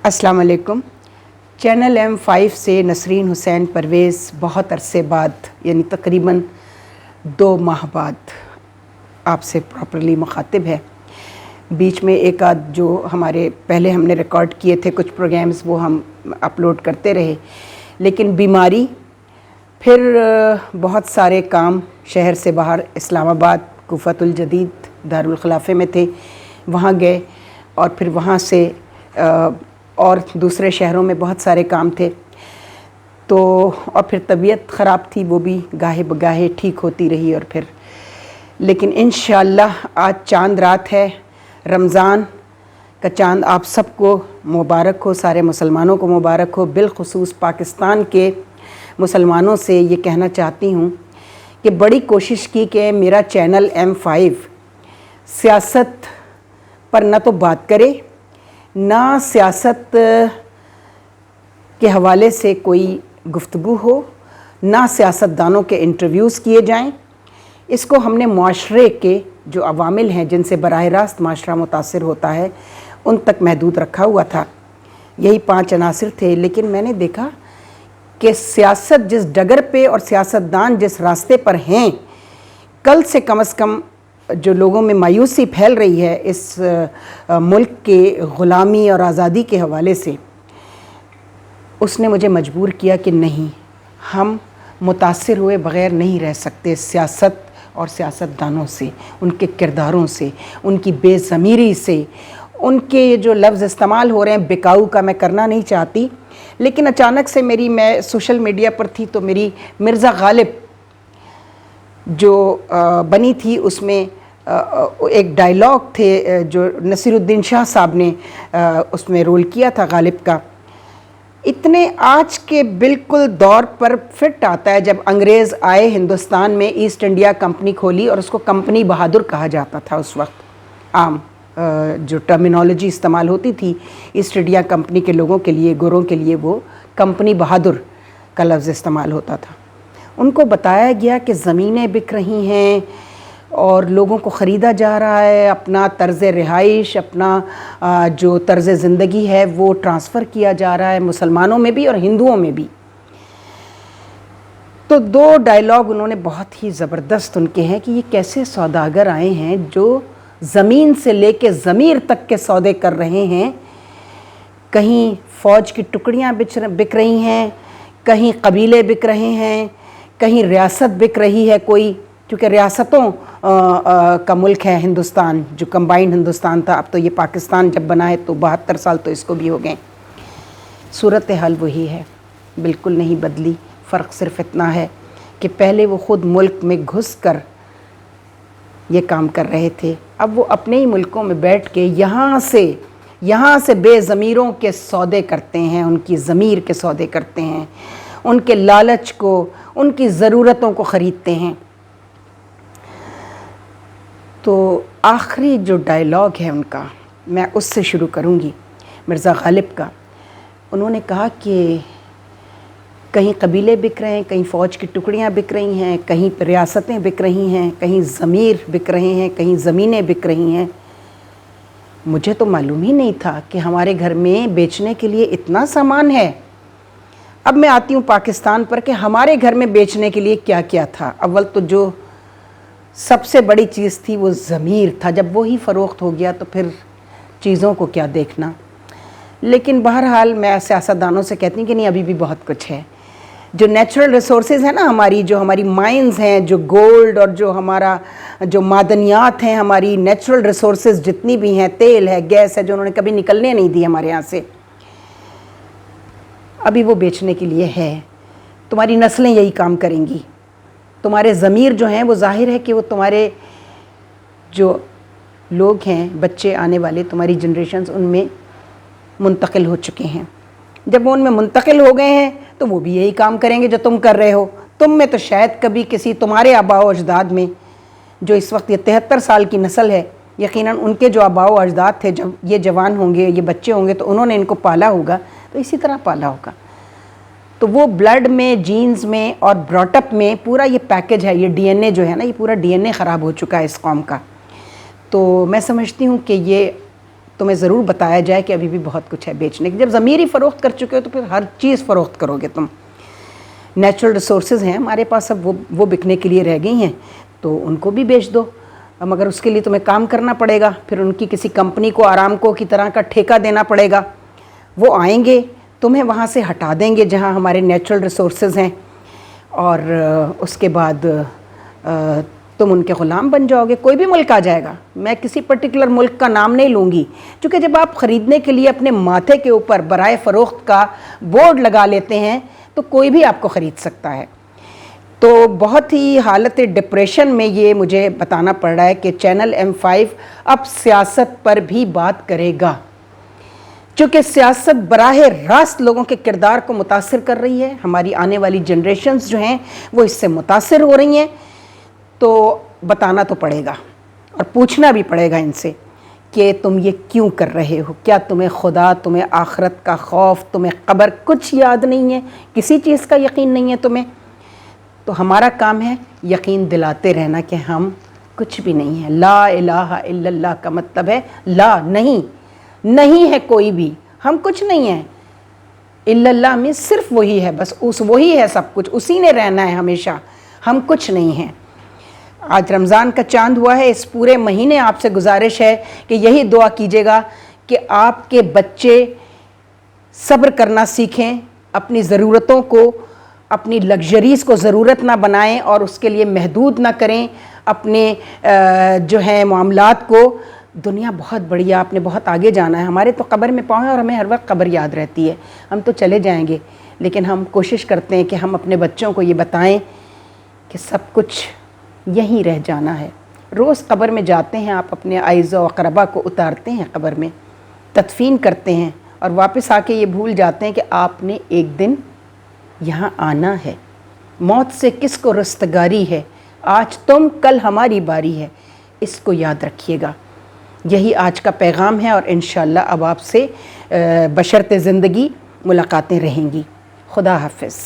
अस्सलाम वालेकुम। Channel M5 से नसरीन हुसैन परवेज़ बहुत अरसे बाद यानी तकरीबन 2 माह बाद आपसे प्रॉपरली मुखातिब है। बीच में एक आध जो हमारे पहले हमने रिकॉर्ड किए थे कुछ प्रोग्राम्स वो हम अपलोड करते रहे, लेकिन बीमारी फिर बहुत सारे काम शहर से बाहर इस्लामाबाद कुफ़तुल जदीद दारुल खिलाफ़े में थे, वहाँ गए और फिर वहाँ से और दूसरे शहरों में बहुत सारे काम थे। तो और फिर तबीयत ख़राब थी, वो भी गाहे बगाहे ठीक होती रही। और फिर लेकिन इंशाअल्लाह आज चांद रात है, रमज़ान का चांद आप सबको मुबारक हो, सारे मुसलमानों को मुबारक हो। बिलखुसूस पाकिस्तान के मुसलमानों से ये कहना चाहती हूँ कि बड़ी कोशिश की कि मेरा चैनल M5 सियासत पर ना तो बात करे, ना सियासत के हवाले से कोई गुफ्तगू हो, ना सियासतदानों के इंटरव्यूज़ किए जाएं। इसको हमने मुआशरे के जो अवामिल हैं जिनसे बराह रास्त माशरा मुतासिर होता है उन तक महदूद रखा हुआ था। यही 5 अनासिर थे। लेकिन मैंने देखा कि सियासत जिस डगर पे और सियासतदान जिस रास्ते पर हैं, कल से कम जो लोगों में मायूसी फैल रही है इस मुल्क के ग़ुलामी और आज़ादी के हवाले से, उसने मुझे मजबूर किया कि नहीं, हम मुतासिर हुए बग़ैर नहीं रह सकते सियासत और सियासतदानों से, उनके किरदारों से, उनकी बेज़मीरी से। उनके जो लफ्ज़ इस्तेमाल हो रहे हैं बिकाऊ का मैं करना नहीं चाहती, लेकिन अचानक से मैं सोशल मीडिया पर थी तो मेरी मिर्ज़ा गालिब जो बनी थी उसमें एक डायलॉग थे जो नसीरुद्दीन शाह साहब ने उसमें रोल किया था गालिब का। इतने आज के बिल्कुल दौर पर फिट आता है। जब अंग्रेज़ आए हिंदुस्तान में, ईस्ट इंडिया कंपनी खोली और उसको कंपनी बहादुर कहा जाता था उस वक्त। आम जो टर्मिनोलॉजी इस्तेमाल होती थी ईस्ट इंडिया कंपनी के लोगों के लिए, गोरों के लिए, वो कंपनी बहादुर का लफ्ज़ इस्तेमाल होता था। उनको बताया गया कि ज़मीनें बिक रही हैं और लोगों को ख़रीदा जा रहा है, अपना तर्ज़ रिहाइश, अपना जो तर्ज़ ज़िंदगी है वो ट्रांसफ़र किया जा रहा है, मुसलमानों में भी और हिंदुओं में भी। तो 2 डायलॉग उन्होंने बहुत ही ज़बरदस्त उनके हैं कि ये कैसे सौदागर आए हैं जो ज़मीन से लेके ज़मीर तक के सौदे कर रहे हैं। कहीं फ़ौज की टुकड़ियाँ बिक रही हैं, कहीं कबीले बिक रहे हैं, कहीं रियासत बिक रही है कोई, क्योंकि रियासतों का मुल्क है हिंदुस्तान, जो कंबाइंड हिंदुस्तान था। अब तो ये पाकिस्तान जब बना है तो 72 साल तो इसको भी हो गए। सूरत हाल वही है, बिल्कुल नहीं बदली। फ़र्क सिर्फ इतना है कि पहले वो ख़ुद मुल्क में घुस कर ये काम कर रहे थे, अब वो अपने ही मुल्कों में बैठ के यहाँ से बेज़मीरों के सौदे करते हैं, उनकी ज़मीर के सौदे करते हैं, उनके लालच को, उनकी ज़रूरतों को ख़रीदते हैं। तो आखिरी जो डायलॉग है उनका, मैं उससे शुरू करूँगी, मिर्ज़ा गालिब का। उन्होंने कहा कि कहीं कबीले बिक रहे हैं, कहीं फ़ौज की टुकड़ियाँ बिक रही हैं, कहीं रियासतें बिक रही हैं, कहीं ज़मीर बिक रहे हैं, कहीं ज़मीनें बिक रही हैं। मुझे तो मालूम ही नहीं था कि हमारे घर में बेचने के लिए इतना सामान है। अब मैं आती हूँ पाकिस्तान पर कि हमारे घर में बेचने के लिए क्या क्या था। अव्वल तो जो सबसे बड़ी चीज़ थी वो ज़मीर था। जब वो ही फ़रोख्त हो गया तो फिर चीज़ों को क्या देखना। लेकिन बहरहाल मैं सियासतदानों से कहती हूँ कि नहीं, अभी भी बहुत कुछ है। जो नेचुरल रिसोर्सेज हैं ना हमारी, जो हमारी माइंस हैं, जो गोल्ड और जो हमारा जो मादनियात हैं, हमारी नेचुरल रिसोर्सेज जितनी भी हैं, तेल है, गैस है, जो उन्होंने कभी निकलने नहीं दी हमारे यहाँ से, अभी वो बेचने के लिए है। तुम्हारी नस्लें यही काम करेंगी। तुम्हारे ज़मीर जो हैं वो ज़ाहिर है कि वो तुम्हारे जो लोग हैं, बच्चे आने वाले, तुम्हारी जनरेशन्स, उनमें मुंतकिल हो चुके हैं। जब वो उनमें मुंतकिल हो गए हैं तो वो भी यही काम करेंगे जो तुम कर रहे हो। तुम में तो शायद कभी किसी तुम्हारे आबाओ अजदाद में, जो इस वक्त ये 73 साल की नस्ल है, यकीनन उनके जो आबाओ अजदाद थे, जब ये जवान होंगे, ये बच्चे होंगे, तो उन्होंने इनको पाला होगा, तो इसी तरह पाला होगा। तो वो ब्लड में, जीन्स में और ब्रॉटअप में पूरा ये पैकेज है। ये DNA जो है ना, ये पूरा DNA ख़राब हो चुका है इस कौम का। तो मैं समझती हूँ कि ये تمہیں ضرور بتایا جائے کہ ابھی بھی بہت کچھ ہے بیچنے کی. جب ضمیر ہی فروخت کر چکے ہو تو پھر ہر چیز فروخت کرو گے تم. نیچرل ریسورسز ہیں ہمارے پاس، اب وہ بکنے کے لیے رہ گئی ہیں تو ان کو بھی بیچ دو، مگر اس کے لیے تمہیں کام کرنا پڑے گا. پھر ان کی کسی کمپنی کو آرامکو کی طرح کا ٹھیکہ دینا پڑے گا. وہ آئیں گے تمہیں وہاں سے ہٹا دیں گے جہاں ہمارے نیچرل ریسورسز ہیں، اور اس کے بعد تم ان کے غلام بن جاؤ گے. کوئی بھی ملک آ جائے گا، میں کسی پرٹیکولر ملک کا نام نہیں لوں گی، کیونکہ جب آپ خریدنے کے لیے اپنے ماتھے کے اوپر برائے فروخت کا بورڈ لگا لیتے ہیں تو کوئی بھی آپ کو خرید سکتا ہے. تو بہت ہی حالت ڈپریشن میں یہ مجھے بتانا پڑ رہا ہے کہ چینل M5 اب سیاست پر بھی بات کرے گا، چونکہ سیاست براہ راست لوگوں کے کردار کو متاثر کر رہی ہے. ہماری آنے والی جنریشنز جو ہیں وہ اس سے متاثر ہو رہی ہیں. تو بتانا تو پڑے گا اور پوچھنا بھی پڑے گا ان سے کہ تم یہ کیوں کر رہے ہو. کیا تمہیں خدا، تمہیں آخرت کا خوف، تمہیں قبر کچھ یاد نہیں ہے؟ کسی چیز کا یقین نہیں ہے تمہیں؟ تو ہمارا کام ہے یقین دلاتے رہنا کہ ہم کچھ بھی نہیں ہیں. لا الہ الا اللہ کا مطلب ہے لا، نہیں ہے کوئی بھی، ہم کچھ نہیں ہیں. الا اللہ میں صرف وہی ہے، بس وہی ہے سب کچھ، اسی نے رہنا ہے ہمیشہ، ہم کچھ نہیں ہیں. آج رمضان کا چاند ہوا ہے، اس پورے مہینے آپ سے گزارش ہے کہ یہی دعا کیجیے گا کہ آپ کے بچے صبر کرنا سیکھیں، اپنی ضرورتوں کو، اپنی لگژریز کو ضرورت نہ بنائیں اور اس کے لیے محدود نہ کریں اپنے جو ہیں معاملات کو. دنیا بہت بڑی ہے، آپ نے بہت آگے جانا ہے. ہمارے تو قبر میں پاؤں ہیں اور ہمیں ہر وقت قبر یاد رہتی ہے. ہم تو چلے جائیں گے، لیکن ہم کوشش کرتے ہیں کہ ہم اپنے بچوں کو یہ بتائیں کہ سب کچھ یہیں رہ جانا ہے. روز قبر میں جاتے ہیں آپ، اپنے اعزاء و اقربا کو اتارتے ہیں قبر میں، تدفین کرتے ہیں اور واپس آ کے یہ بھول جاتے ہیں کہ آپ نے ایک دن یہاں آنا ہے. موت سے کس کو رستگاری ہے، آج تم کل ہماری باری ہے. اس کو یاد رکھیے گا. یہی آج کا پیغام ہے اور انشاءاللہ اب آپ سے بشرط زندگی ملاقاتیں رہیں گی. خدا حافظ.